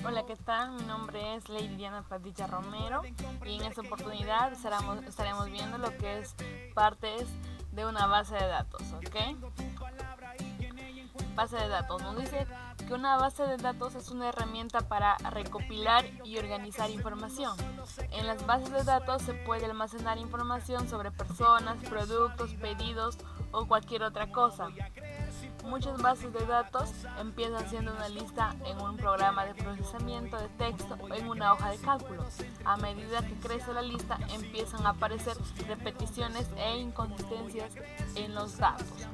Hola, ¿qué tal? Mi nombre es Lady Diana Padilla Romero y en esta oportunidad estaremos viendo lo que es partes de una base de datos, ¿ok? Base de datos. Nos dice que una base de datos es una herramienta para recopilar y organizar información. En las bases de datos se puede almacenar información sobre personas, productos, pedidos o cualquier otra cosa. Muchas bases de datos empiezan siendo una lista en un programa de procesamiento de texto o en una hoja de cálculo. A medida que crece la lista, empiezan a aparecer repeticiones e inconsistencias en los datos.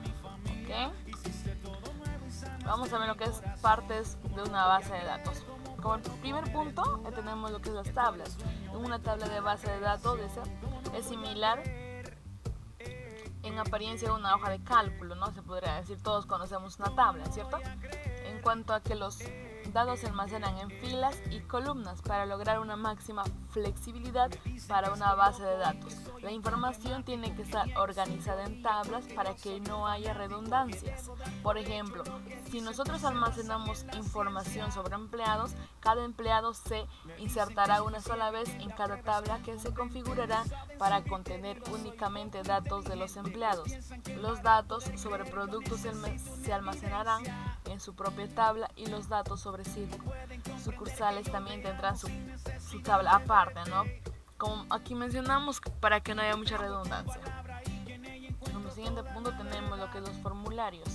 ¿Okay? Vamos a ver lo que es partes de una base de datos. Como primer punto, tenemos lo que es las tablas. En una tabla de base de datos es similar en apariencia a una hoja de cálculo, ¿no? Se podría decir, todos conocemos una tabla, ¿cierto? En cuanto a que los datos se almacenan en filas y columnas para lograr una máxima flexibilidad para una base de datos. La información tiene que estar organizada en tablas para que no haya redundancias. Por ejemplo, si nosotros almacenamos información sobre empleados, cada empleado se insertará una sola vez en cada tabla que se configurará para contener únicamente datos de los empleados. Los datos sobre productos se almacenarán en su propia tabla y los datos sobre sucursales también tendrán su tabla aparte, ¿no? Como aquí mencionamos, para que no haya mucha redundancia. En el siguiente punto tenemos lo que es los formularios.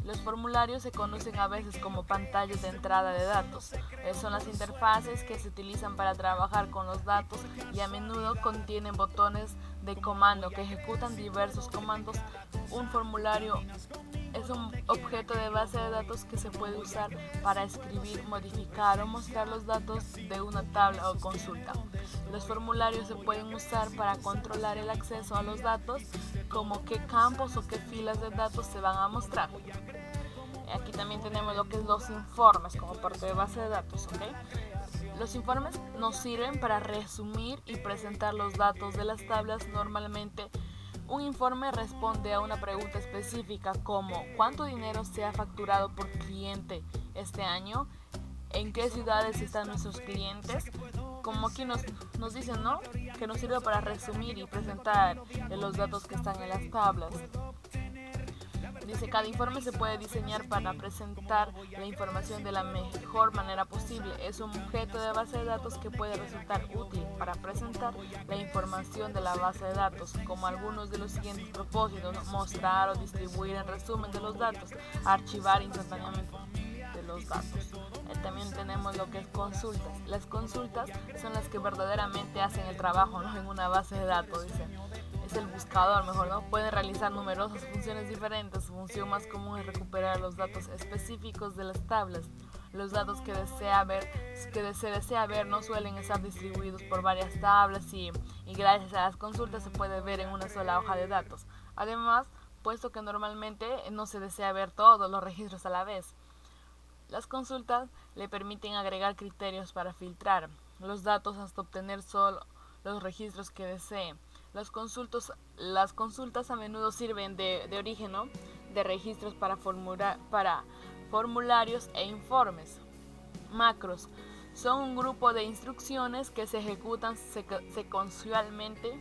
Los formularios se conocen a veces como pantallas de entrada de datos. Son las interfaces que se utilizan para trabajar con los datos y a menudo contienen botones de comando que ejecutan diversos comandos. Un formulario es un objeto de base de datos que se puede usar para escribir, modificar o mostrar los datos de una tabla o consulta. Los formularios se pueden usar para controlar el acceso a los datos, como qué campos o qué filas de datos se van a mostrar. Aquí también tenemos lo que es los informes como parte de base de datos, ¿ok? Los informes nos sirven para resumir y presentar los datos de las tablas. Normalmente un informe responde a una pregunta específica como ¿cuánto dinero se ha facturado por cliente este año? ¿En qué ciudades están nuestros clientes? Como aquí nos dicen, ¿no? Que nos sirve para resumir y presentar los datos que están en las tablas. Dice, cada informe se puede diseñar para presentar la información de la mejor manera posible. Es un objeto de base de datos que puede resultar útil para presentar la información de la base de datos, como algunos de los siguientes propósitos: mostrar o distribuir el resumen de los datos, archivar instantáneamente de los datos. También tenemos lo que es consultas. Las consultas son las que verdaderamente hacen el trabajo, ¿no? En una base de datos, dice. Es el buscador, mejor, ¿no? Pueden realizar numerosas funciones diferentes. Su función más común es recuperar los datos específicos de las tablas. Los datos que se desea ver no suelen estar distribuidos por varias tablas y gracias a las consultas se puede ver en una sola hoja de datos. Además, puesto que normalmente no se desea ver todos los registros a la vez, las consultas le permiten agregar criterios para filtrar los datos hasta obtener solo los registros que desee. Las consultas a menudo sirven de origen, ¿no? De registros para formularios e informes. Macros son un grupo de instrucciones que se ejecutan secuencialmente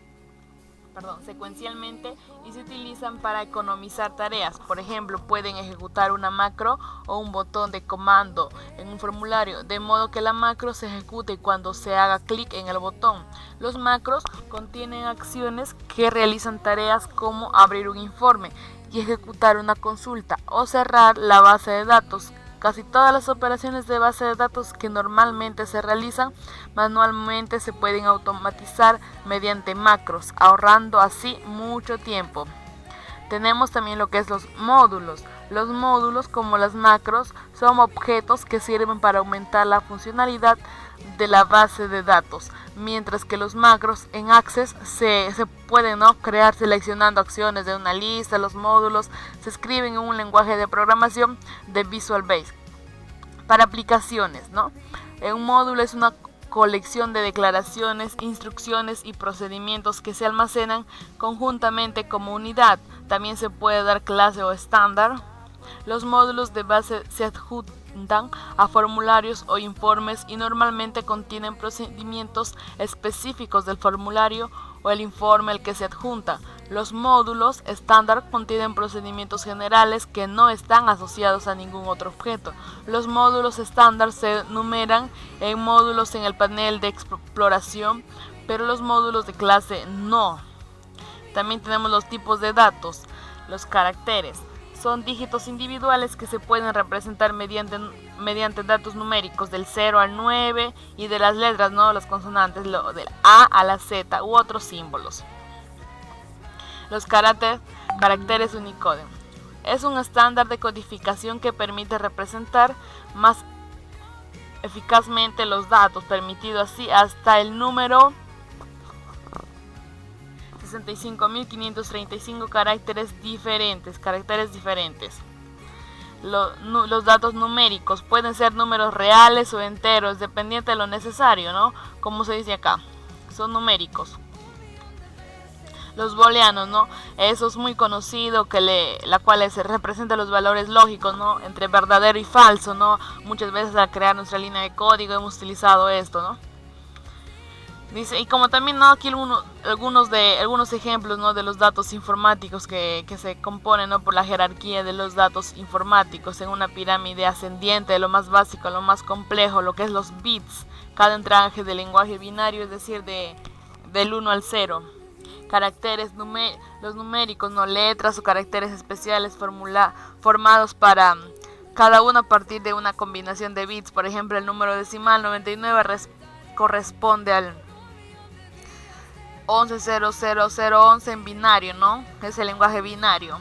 y se utilizan para economizar tareas. Por ejemplo, pueden ejecutar una macro o un botón de comando en un formulario, de modo que la macro se ejecute cuando se haga clic en el botón. Los macros contienen acciones que realizan tareas como abrir un informe y ejecutar una consulta o cerrar la base de datos. Casi todas las operaciones de base de datos que normalmente se realizan manualmente se pueden automatizar mediante macros, ahorrando así mucho tiempo. Tenemos también lo que es los módulos. Los módulos, como las macros, son objetos que sirven para aumentar la funcionalidad de la base de datos, mientras que los macros en Access se pueden, ¿no?, crear seleccionando acciones de una lista. Los módulos se escriben en un lenguaje de programación de Visual Basic. Para aplicaciones, ¿no? Un módulo es una colección de declaraciones, instrucciones y procedimientos que se almacenan conjuntamente como unidad. También se puede dar clase o estándar. Los módulos de base se adjuntan a formularios o informes y normalmente contienen procedimientos específicos del formulario o el informe al que se adjunta. Los módulos estándar contienen procedimientos generales que no están asociados a ningún otro objeto. Los módulos estándar se numeran en módulos en el panel de exploración, pero los módulos de clase no. También tenemos los tipos de datos. Los caracteres son dígitos individuales que se pueden representar mediante datos numéricos del 0 al 9 y de las letras, ¿no? Las consonantes, del A a la Z u otros símbolos. Los caracteres Unicode. Es un estándar de codificación que permite representar más eficazmente los datos, permitido así hasta el número 65.535 caracteres diferentes. Los datos numéricos pueden ser números reales o enteros, dependiente de lo necesario, ¿no? Como se dice acá, son numéricos. Los booleanos, ¿no? Eso es muy conocido, la cual se representa los valores lógicos, ¿no? Entre verdadero y falso, ¿no? Muchas veces al crear nuestra línea de código hemos utilizado esto, ¿no? Dice, y como también, ¿no? Aquí algunos ejemplos, ¿no? De los datos informáticos que se componen, ¿no? Por la jerarquía de los datos informáticos en una pirámide ascendiente, de lo más básico a lo más complejo, lo que es los bits, cada entrante del lenguaje binario, es decir, del 1 al 0. Caracteres los numéricos, ¿no? Letras o caracteres especiales formados para cada uno a partir de una combinación de bits. Por ejemplo, el número decimal 99 corresponde al 11000011 en binario, ¿no? Es el lenguaje binario,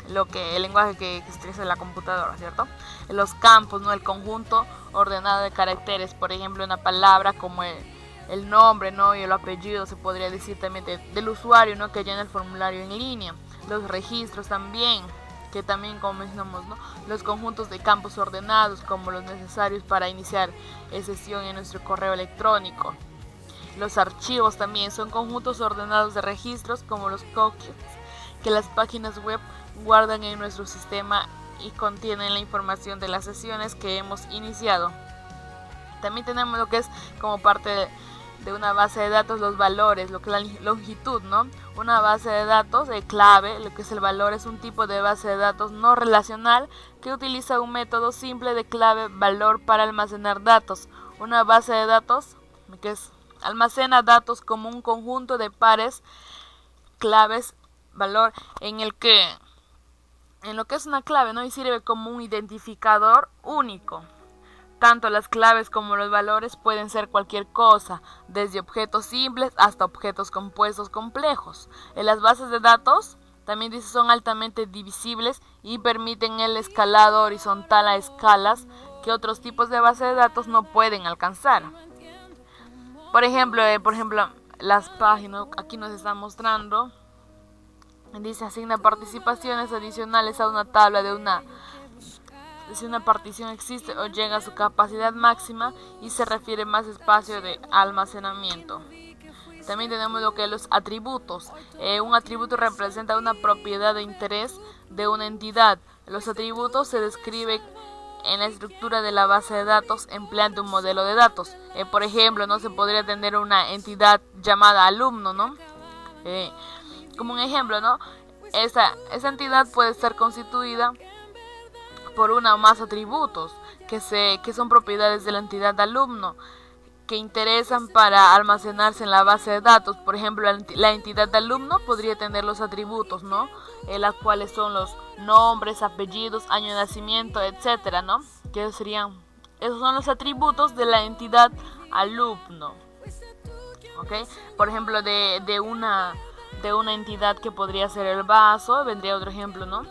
el lenguaje que se utiliza en la computadora, ¿cierto? Los campos, ¿no? El conjunto ordenado de caracteres, por ejemplo, una palabra como el nombre, ¿no? Y el apellido, se podría decir también del usuario, ¿no? Que llena el formulario en línea. Los registros también, que también, como mencionamos, ¿no? Los conjuntos de campos ordenados, como los necesarios para iniciar sesión en nuestro correo electrónico. Los archivos también son conjuntos ordenados de registros, como los cookies, que las páginas web guardan en nuestro sistema y contienen la información de las sesiones que hemos iniciado. También tenemos lo que es como parte de una base de datos, los valores, lo que es la longitud, ¿no? Una base de datos de clave, lo que es el valor, es un tipo de base de datos no relacional que utiliza un método simple de clave-valor para almacenar datos. Una base de datos que almacena datos como un conjunto de pares, claves, valor, en lo que es una clave, ¿no? Y sirve como un identificador único. Tanto las claves como los valores pueden ser cualquier cosa, desde objetos simples hasta objetos compuestos complejos. En las bases de datos, también dice, son altamente divisibles y permiten el escalado horizontal a escalas que otros tipos de bases de datos no pueden alcanzar. Por ejemplo, las páginas, aquí nos están mostrando, dice, asigna participaciones adicionales a una tabla si una partición existe o llega a su capacidad máxima y se refiere más espacio de almacenamiento. También tenemos lo que es los atributos. Un atributo representa una propiedad de interés de una entidad. Los atributos se describen en la estructura de la base de datos empleando un modelo de datos. Por ejemplo, no se podría tener una entidad llamada alumno, ¿no? Como un ejemplo, ¿no? Esa entidad puede estar constituida por una o más atributos que son propiedades de la entidad alumno, que interesan para almacenarse en la base de datos. Por ejemplo, la entidad de alumno podría tener los atributos, ¿no? Las cuales son los nombres, apellidos, año de nacimiento, etcétera, ¿no? Esos son los atributos de la entidad alumno. ¿Ok? Por ejemplo, de una entidad que podría ser el vaso, vendría otro ejemplo, ¿no?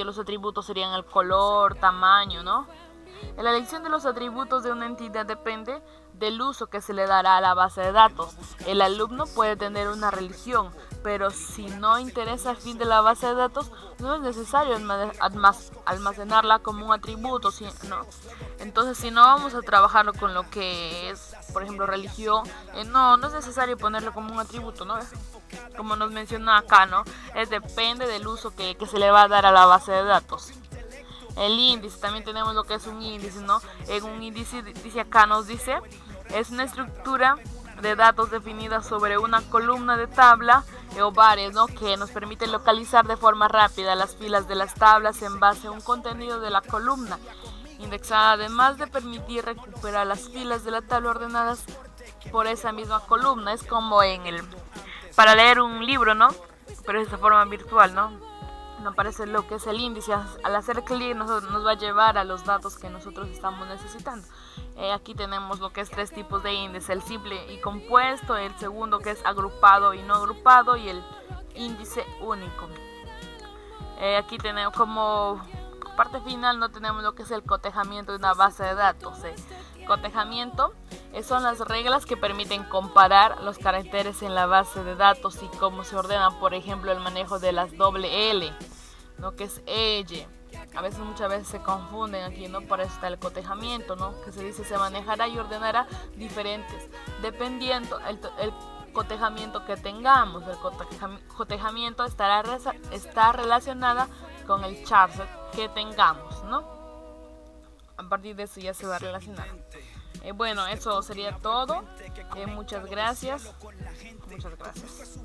Los atributos serían el color, tamaño, ¿no? La elección de los atributos de una entidad depende del uso que se le dará a la base de datos. El alumno puede tener una religión, pero si no interesa el fin de la base de datos, no es necesario almacenarla como un atributo, ¿no? Entonces, si no vamos a trabajar con lo que es, por ejemplo, religión, no es necesario ponerlo como un atributo, ¿no? Como nos menciona acá, ¿no? Depende del uso que se le va a dar a la base de datos. El índice, también tenemos lo que es un índice, ¿no? En un índice, dice acá, nos dice, es una estructura de datos definida sobre una columna de tabla o varias, ¿no? Que nos permite localizar de forma rápida las filas de las tablas en base a un contenido de la columna indexada, además de permitir recuperar las filas de la tabla ordenadas por esa misma columna. Es como para leer un libro, ¿no? Pero de esta forma virtual, ¿no? Nos aparece lo que es el índice. Al hacer clic nos va a llevar a los datos que nosotros estamos necesitando. Aquí tenemos lo que es 3 tipos de índice: el simple y compuesto, el segundo que es agrupado y no agrupado, y el índice único. Aquí tenemos como parte final, no tenemos lo que es el cotejamiento de una base de datos. Cotejamiento son las reglas que permiten comparar los caracteres en la base de datos y cómo se ordenan, por ejemplo, el manejo de las doble L, ¿no? Que es ella. Muchas veces se confunden aquí, ¿no? Por eso está el cotejamiento, ¿no? Que se dice se manejará y ordenará diferentes, dependiendo el cotejamiento que tengamos. El cotejamiento está relacionada con el charset que tengamos, ¿no? A partir de eso ya se va a relacionar. Bueno, eso sería todo. Muchas gracias. Muchas gracias.